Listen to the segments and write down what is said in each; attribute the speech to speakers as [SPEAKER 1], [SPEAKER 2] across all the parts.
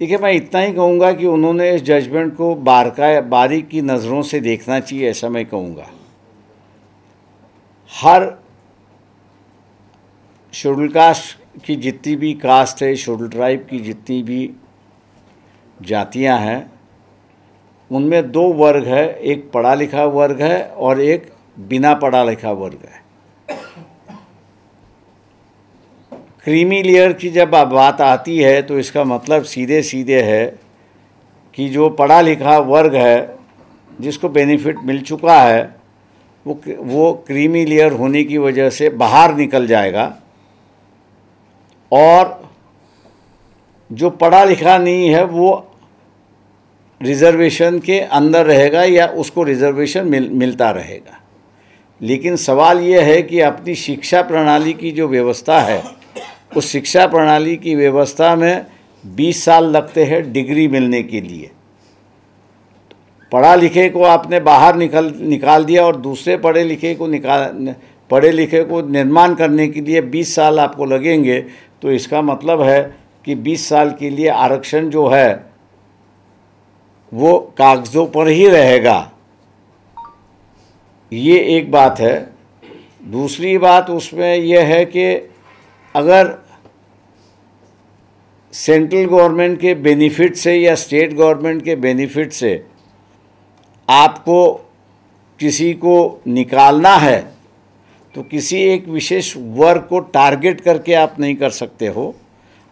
[SPEAKER 1] देखिए, मैं इतना ही कहूँगा कि उन्होंने इस जजमेंट को बारीक की नज़रों से देखना चाहिए, ऐसा मैं कहूँगा। हर शेड्यूल कास्ट की जितनी भी कास्ट है, शेड्यूल ट्राइब की जितनी भी जातियां हैं, उनमें दो वर्ग है, एक पढ़ा लिखा वर्ग है और एक बिना पढ़ा लिखा वर्ग है। क्रीमी लेयर की जब बात आती है तो इसका मतलब सीधे सीधे है कि जो पढ़ा लिखा वर्ग है, जिसको बेनिफिट मिल चुका है, वो क्रीमी लेयर होने की वजह से बाहर निकल जाएगा, और जो पढ़ा लिखा नहीं है वो रिज़र्वेशन के अंदर रहेगा या उसको रिज़र्वेशन मिलता रहेगा। लेकिन सवाल ये है कि अपनी शिक्षा प्रणाली की जो व्यवस्था है, उस शिक्षा प्रणाली की व्यवस्था में 20 साल लगते हैं डिग्री मिलने के लिए। पढ़ा लिखे को आपने बाहर निकाल दिया और दूसरे पढ़े लिखे को निर्माण करने के लिए 20 साल आपको लगेंगे, तो इसका मतलब है कि 20 साल के लिए आरक्षण जो है वो कागज़ों पर ही रहेगा। ये एक बात है। दूसरी बात उसमें यह है कि अगर सेंट्रल गवर्नमेंट के बेनिफिट से या स्टेट गवर्नमेंट के बेनिफिट से आपको किसी को निकालना है, तो किसी एक विशेष वर्ग को टारगेट करके आप नहीं कर सकते हो।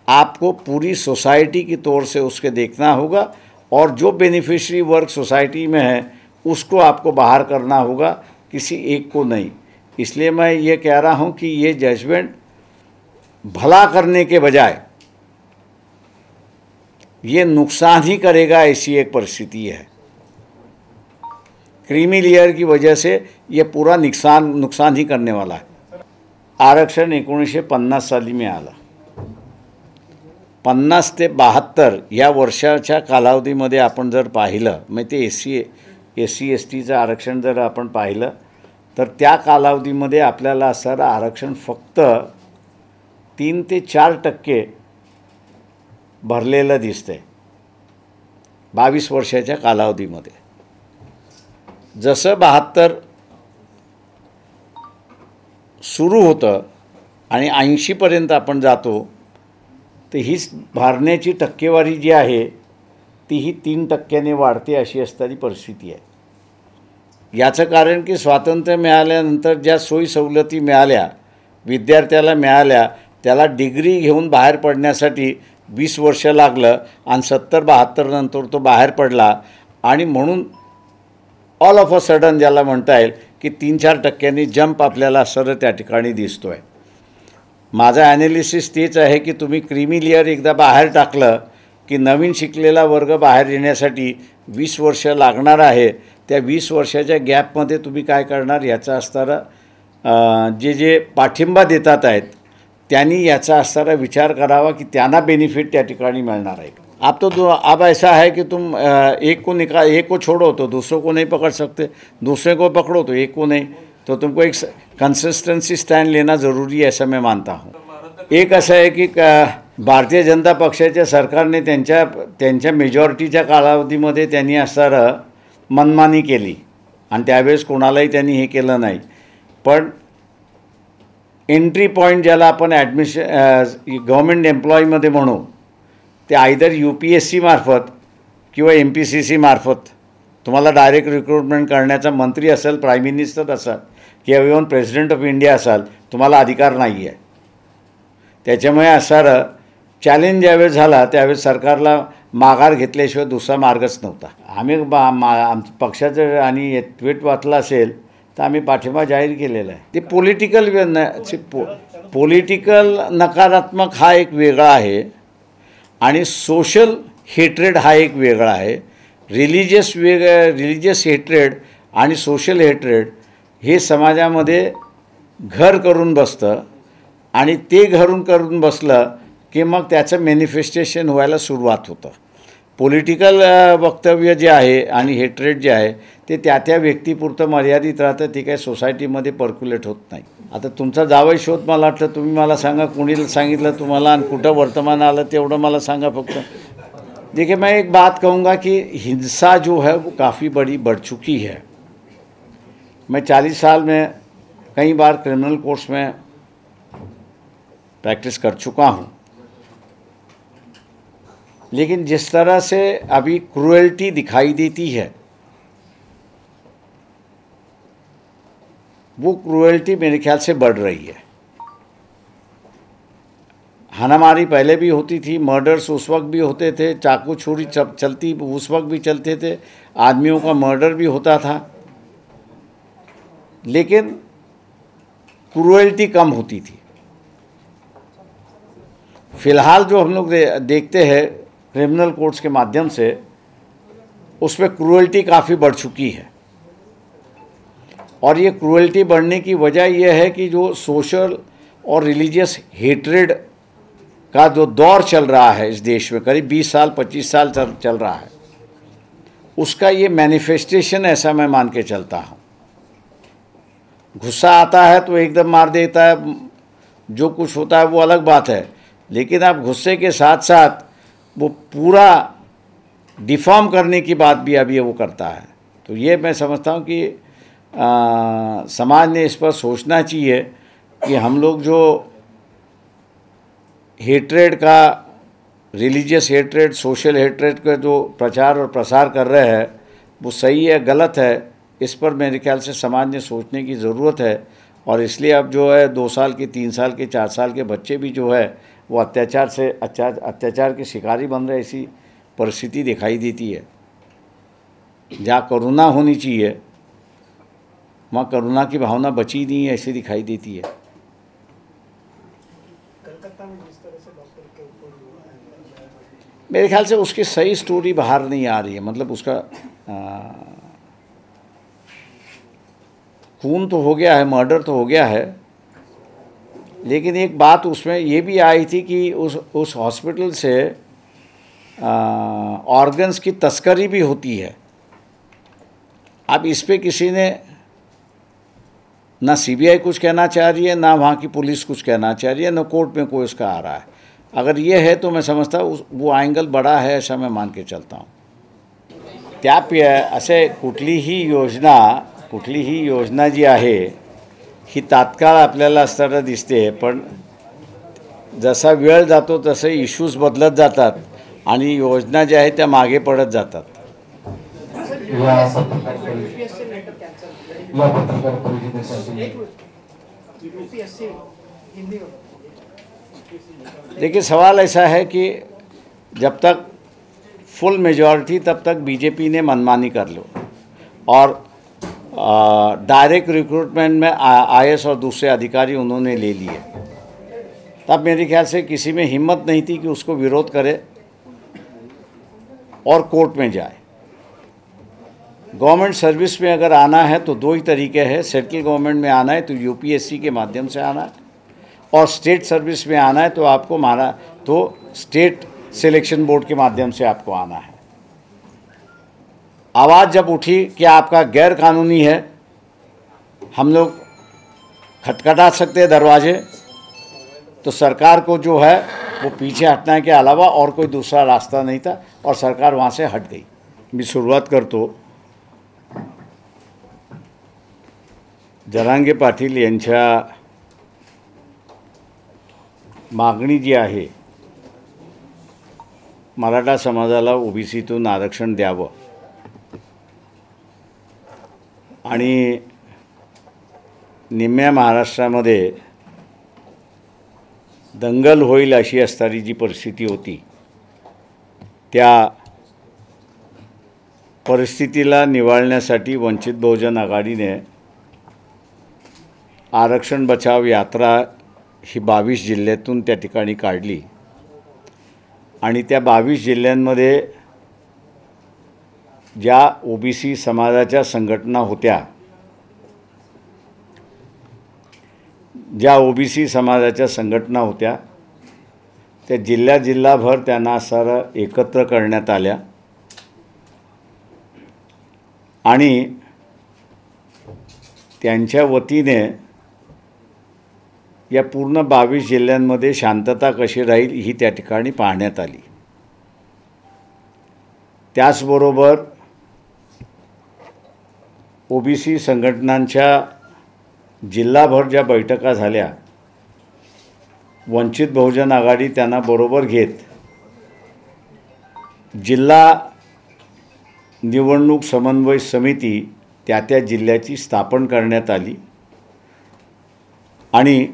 [SPEAKER 1] आपको पूरी सोसाइटी की तौर से उसके देखना होगा, और जो बेनिफिशियरी वर्ग सोसाइटी में है उसको आपको बाहर करना होगा, किसी एक को नहीं। इसलिए मैं ये कह रहा हूँ कि ये जजमेंट भला करने के बजाय ये नुकसान ही करेगा, ऐसी एक परिस्थिति है। क्रीमी लेयर की वजह से ये पूरा नुकसान ही करने वाला है। आरक्षण 1950 साली में आलं। 50 ते 72 या वर्षाच्या कालावधीमध्ये आपण जर पाहिलं, मग ते एस-सी एस-टीचं आरक्षण जर आपण पाहिलं, तर त्या कालावधीमध्ये आपल्याला असणारं आरक्षण फक्त 3 ते 4% भरलेलं दिसतंय 22 वर्षाच्या कालावधीमध्ये। जसं 72 सुरू होतं आणि 80 पर्यंत आपण जातो, तर ही भरण्याची टक्केवारी जी आहे ती ही 3% वाढते, अशी असणारी परिस्थिती आहे। याचं कारण की स्वातंत्र्य मिळाल्यानंतर ज्या सोयी सवलती मिळाल्या, विद्यार्थ्याला मिळाल्या, त्याला डिग्री घेऊन बाहेर पडण्यासाठी 20 वर्ष लागलं आणि 70-72 नंतर तो बाहेर पडला, आणि म्हणून ऑल ऑफ अ सडन ज्याला म्हणता येईल की 3-4% जंप आपल्याला सरळ त्या ठिकाणी दिसतोय। माझा ॲनालिसिस तेच आहे की तुम्ही क्रीमी लेयर एकदा बाहेर टाकलं की नवीन शिकलेला वर्ग बाहेर येण्यासाठी 20 वर्ष लागणार आहे। त्या 20 वर्षाच्या गॅपमध्ये तुम्ही काय करणार, याचा असणारा जे पाठिंबा देतात आहेत त्यांनी याचा असणारा विचार करावा की त्यांना बेनिफिट त्या ठिकाणी मिळणार आहे। अब ऐसा है कि तुम एक को छोड़ो तो दूसरों को नहीं पकड़ सकते, दूसरे को पकड़ो तो एक को नहीं, तो तुमको एक कंसिस्टेंसी स्टैंड लेना ज़रूरी है, ऐसा मैं मानता हूँ। एक असं आहे की भारतीय जनता पक्षाच्या सरकारने त्यांच्या मेजॉरिटीच्या कालावधीमध्ये त्यांनी असणारं मनमानी केली आणि त्यावेळेस कोणालाही त्यांनी हे केलं नाही। पण एंट्री पॉईंट ज्याला आपण गव्हर्नमेंट एम्प्लॉईमध्ये म्हणू, ते आयदर UPSC मार्फत किंवा MPCC मार्फत तुम्हाला डायरेक्ट रिक्रुटमेंट करण्याचा मंत्री असेल, प्राईम मिनिस्टर असाल किंवा इव्हन प्रेसिडेंट ऑफ इंडिया असाल, तुम्हाला अधिकार नाही आहे। त्याच्यामुळे असणारं चॅलेंज ज्यावेळेस झाला त्यावेळेस सरकारला माघार घेतल्याशिवाय दुसरा मार्गच नव्हता। आम्ही पक्षाचं आणि ट्विट वाचलं असेल तर आम्ही पाठिंबा जाहीर केलेला आहे। ते पॉलिटिकल नकारात्मक हा एक वेगळा आहे आणि सोशल हेट्रेड हा एक वेगळा आहे। रिलिजियस हेट्रेड आणि सोशल हेट्रेड हे समाजामध्ये घर करून बसतं, आणि ते करून बसलं की मग त्याचं मॅनिफेस्टेशन व्हायला सुरुवात होतं। पॉलिटिकल वक्तव्य जे आहे आणि हेट्रेड जे आहे ते त्या व्यक्तीपुरतं मर्यादित राहतं, ते काही सोसायटीमध्ये पर्क्युलेट होत नाही। आता तुमचा जावई शोध मला वाटतं तुम्ही मला सांगा, कोणी सांगितलं तुम्हाला आणि कुठं वर्तमान आलं तेवढं मला सांगा फक्त। देखिए, मैं एक बात कहूँगा कि हिंसा जो है वो काफ़ी बड़ी बढ़ चुकी है। मैं 40 साल में कई बार क्रिमिनल कोर्ट्स में प्रैक्टिस कर चुका हूँ, लेकिन जिस तरह से अभी क्रूएल्टी दिखाई देती है, वो क्रूएल्टी मेरे ख्याल से बढ़ रही है। हानामारी पहले भी होती थी, मर्डर्स उस वक्त भी होते थे, चाकू छुरी चलती उस वक्त भी चलते थे, आदमियों का मर्डर भी होता था, लेकिन क्रूएल्टी कम होती थी। फिलहाल जो हम लोग देखते हैं क्रिमिनल कोर्ट्स के माध्यम से, उसमें क्रूएल्टी काफ़ी बढ़ चुकी है। और ये क्रूएल्टी बढ़ने की वजह यह है कि जो सोशल और रिलीजियस हेट्रेड का जो दौर चल रहा है इस देश में, करीब 20 साल 25 साल चल रहा है, उसका ये मैनिफेस्टेशन ऐसा मैं मान के चलता हूँ। गुस्सा आता है तो एकदम मार देता है, जो कुछ होता है वो अलग बात है, लेकिन आप गुस्से के साथ साथ वो पूरा डिफॉर्म करने की बात भी अभी वो करता है। तो ये मैं समझता हूँ कि समाज ने इस पर सोचना चाहिए कि हम लोग जो हेट्रेड का, रिलीजियस हेट्रेड, सोशल हेट्रेड का जो प्रचार और प्रसार कर रहे हैं, वो सही है गलत है, इस पर मेरे ख्याल से समाज ने सोचने की ज़रूरत है। और इसलिए अब जो है 2 साल के, 3 साल के, 4 साल के बच्चे भी जो है वो अत्याचार के शिकारी बन रहे, ऐसी परिस्थिति दिखाई देती है। जहाँ करुणा होनी चाहिए वहाँ करुणा की भावना बची नहीं है, ऐसी दिखाई देती है। मेरे ख्याल से उसकी सही स्टोरी बाहर नहीं आ रही है। मतलब उसका खून तो हो गया है, मर्डर तो हो गया है, लेकिन एक बात उसमें ये भी आई थी कि उस हॉस्पिटल से ऑर्गन्स की तस्करी भी होती है। अब इस पे किसी ने, ना सीबीआई कुछ कहना चाह रही है, ना वहाँ की पुलिस कुछ कहना चाह रही है, ना कोर्ट में कोई उसका आ रहा है। अगर ये है तो मैं समझता हूँ वो एंगल बड़ा है, ऐसा मैं मान के चलता हूँ। असे कुठलीही योजना जी आहे ही तात्काळ आपल्याला असताना दिसते, पण जसा वेळ जातो तसे इश्यूज बदलत जातात आणि योजना ज्या आहेत त्या मागे पडत जातात। देखिए, सवाल ऐसा है कि जब तक फुल मेजॉरिटी तब तक बीजेपी ने मनमानी कर लो, और डायरेक्ट रिक्रूटमेंट में आईएएस और दूसरे अधिकारी उन्होंने ले लिए, तब मेरे ख्याल से किसी में हिम्मत नहीं थी कि उसको विरोध करे और कोर्ट में जाए। गवर्नमेंट सर्विस में अगर आना है तो 2 ही तरीके हैं। सेंट्रल गवर्नमेंट में आना है तो यूपीएससी के माध्यम से आना है, और स्टेट सर्विस में आना है तो आपको स्टेट सिलेक्शन बोर्ड के माध्यम से आपको आना है। आवाज़ जब उठी कि आपका गैर कानूनी है, हम लोग खटखटा सकते हैं दरवाजे, तो सरकार को जो है वो पीछे हटने के अलावा और कोई दूसरा रास्ता नहीं था, और सरकार वहाँ से हट गई। मी सुरुवात करतो जरांगे पाटील यांच्या मागणी जी आहे, मराठा समाजाला ओबीसीतून आरक्षण द्यावं आणि निम्म्या महाराष्ट्रामध्ये दंगल होईल अशी असणारी जी परिस्थिती होती, त्या परिस्थितीला निवाळण्यासाठी वंचित बहुजन आघाडीने आरक्षण बचाव यात्रा ही 22 जिल्ह्यातून त्या ठिकाणी काढली, आणि त्या 22 जिल्ह्यांमध्ये ज्या ओबीसी समाजाच्या संघटना होत्या, त्या जिल्हाभर त्यांना सारं एकत्र करण्यात आल्या, आणि त्यांच्या वतीने या पूर्ण 22 जिल्ह्यांमध्ये शांतता कशी राहील ही त्या ठिकाणी पाहण्यात आली। त्याचबरोबर ओबीसी संघटनांच्या जिल्हाभर ज्या बैठका झाल्या, वंचित बहुजन आघाडी त्यांना बरोबर घेत जिल्हा निवडणूक समन्वय समिती त्या जिल्ह्याची स्थापन करण्यात आली आणि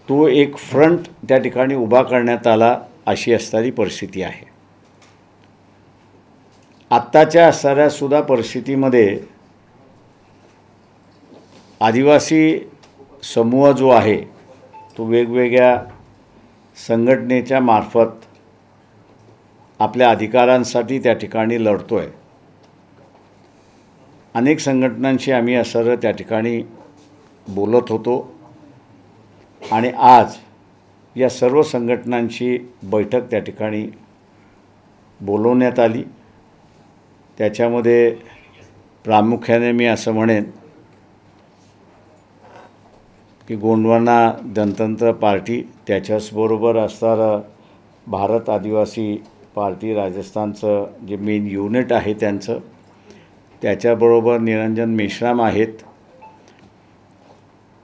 [SPEAKER 1] तो एक फ्रंट त्या ठिकाणी उभा करण्यात आला, अशी असणारी परिस्थिती आहे. आत्ताच्या असणाऱ्या सुद्धा परिस्थितीमध्ये आदिवासी समूह जो आहे तो वेगवेगळ्या संघटनेच्या मार्फत आपल्या अधिकारांसाठी त्या ठिकाणी लढतो आहे. अनेक संघटनांशी आम्ही असं त्या ठिकाणी बोलत होतो आणि आज या सर्व संघटनांची बैठक त्या ठिकाणी बोलवण्यात आली. त्याच्यामध्ये प्रामुख्याने मी असं म्हणेन की गोंडवाना जनतंत्र पार्टी, त्याच्याचबरोबर असणारं भारत आदिवासी पार्टी राजस्थानचं जे मेन युनिट आहे त्यांचं, त्याच्याबरोबर निरंजन मेश्राम आहेत,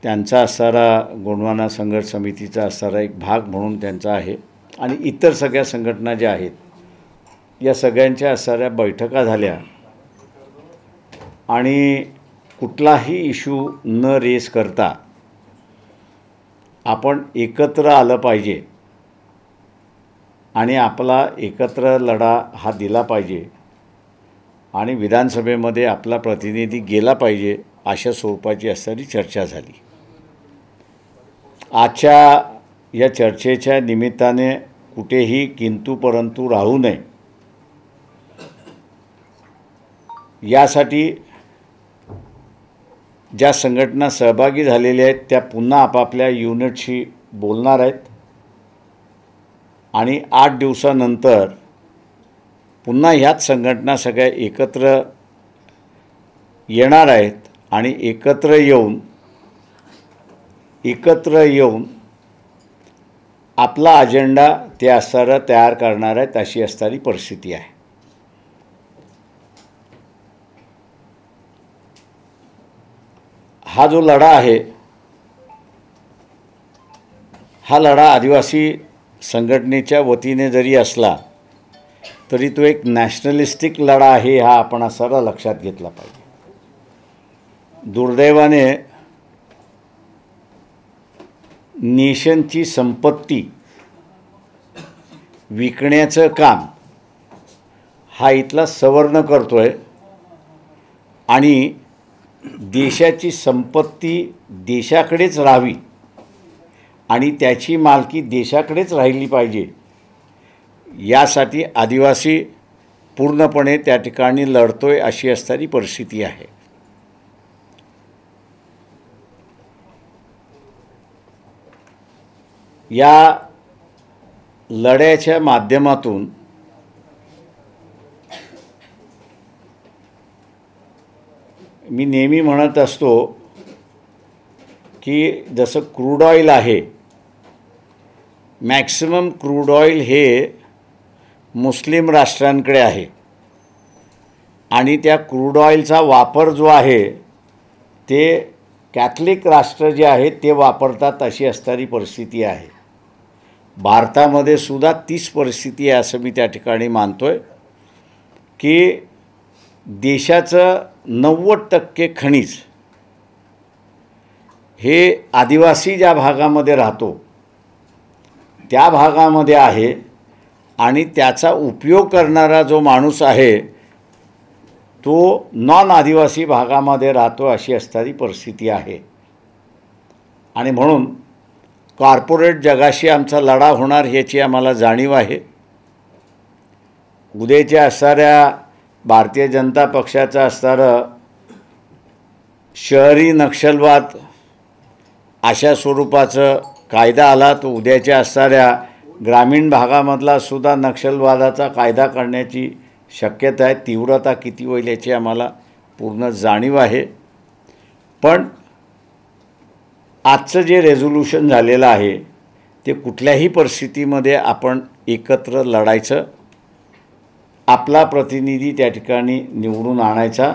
[SPEAKER 1] त्यांचा असणारा गोंडवाना संघर्ष समितीचा असणारा एक भाग म्हणून त्यांचा आहे, आणि इतर सगळ्या संघटना ज्या आहेत या सगळ्यांच्या असणाऱ्या बैठका झाल्या आणि कुठलाही इश्यू न रेस करता आपण एकत्र आलं पाहिजे आणि आपला एकत्र लढा हा दिला पाहिजे आणि विधानसभेमध्ये आपला प्रतिनिधी गेला पाहिजे, अशा स्वरूपाची असणारी चर्चा झाली. आजच्या या चर्चेच्या निमित्ताने कुठेही किंतु परंतु राहू नये यासाठी ज्या संघटना सहभागी झालेल्या आहेत त्या पुन्हा आपापल्या युनिटशी बोलणार आहेत आणि 8 दिवसानंतर पुन्हा ह्याच संघटना सगळ्या एकत्र येणार आहेत आणि एकत्र येऊन आपला अजेंडा ते असणारा तयार करणार आहेत, अशी असणारी परिस्थिती आहे. हा जो लढा आहे हा लढा आदिवासी संघटनेच्या वतीने जरी असला तरी तो एक नॅशनलिस्टिक लढा आहे, हा आपण सर्व लक्षात घेतला पाहिजे. दुर्दैवाने नेशनची संपत्ती विकण्याचं काम हा इथला सवर्ण करतोय आणि देशाची संपत्ती देशाकडेच राहावी आणि त्याची मालकी देशाकडेच राहिली पाहिजे, यासाठी आदिवासी पूर्णपणे त्या ठिकाणी लढतोय, अशी असणारी परिस्थिती आहे. या लढ्याच्या माध्यमातून मी नेहमी म्हणत असतो की जसं क्रूड ऑईल आहे, मॅक्सिमम क्रूड ऑईल हे मुस्लिम राष्ट्रांकडे आहे आणि त्या क्रूड ऑईलचा वापर जो आहे ते कॅथलिक राष्ट्र जे आहेत ते वापरतात, अशी असणारी परिस्थिती आहे. भारतामध्ये सुद्धा तीच परिस्थिती आहे असं मी त्या ठिकाणी मानतोय की देशाचं 90% खनिज हे आदिवासी ज्या भागामध्ये राहतो त्या भागामध्ये आहे आणि त्याचा उपयोग करणारा जो माणूस आहे तो नॉन आदिवासी भागामध्ये राहतो, अशी असणारी परिस्थिती आहे. आणि म्हणून कॉर्पोरेट जगाशी आमचा लढा होणार ह्याची आम्हाला जाणीव आहे. उद्याच्या असणाऱ्या भारतीय जनता पक्षाचा असणारं शहरी नक्षलवाद अशा स्वरूपाचं कायदा आला तर उद्याच्या असणाऱ्या ग्रामीण भागामधला सुद्धा नक्षलवादाचा कायदा करण्याची शक्यता आहे. तीव्रता किती होईल याची आम्हाला पूर्ण जाणीव आहे. पण आजचं जे रेझोल्यूशन झालेलं आहे ते कुठल्याही परिस्थितीमध्ये आपण एकत्र लढायचं आपला प्रतिनिधी त्या ठिकाणी निवडून आणायचा.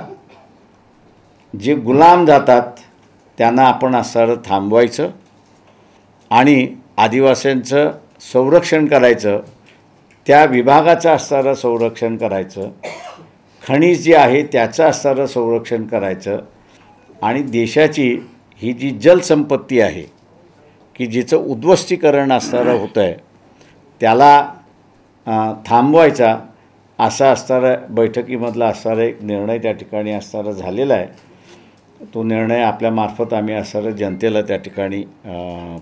[SPEAKER 1] जे गुलाम जातात त्यांना आपण असणारं थांबवायचं आणि आदिवासींचं संरक्षण करायचं, त्या विभागाचं असणारं संरक्षण करायचं, खनिज जे आहे त्याचं असणारं संरक्षण करायचं आणि देशाची ही जी जलसंपत्ती आहे की जिचं उद्ध्वस्तीकरण असणारं होतं आहे त्याला थांबवायचा असा असणारा बैठकीमधला असणारा एक निर्णय त्या ठिकाणी असणारा झालेला आहे. तो निर्णय आपल्यामार्फत आम्ही असणारं जनतेला त्या ठिकाणी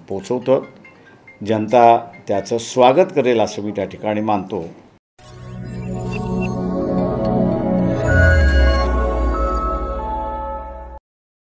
[SPEAKER 1] पोचवतो. जनता त्याचं स्वागत करेल असं मी त्या ठिकाणी मानतो.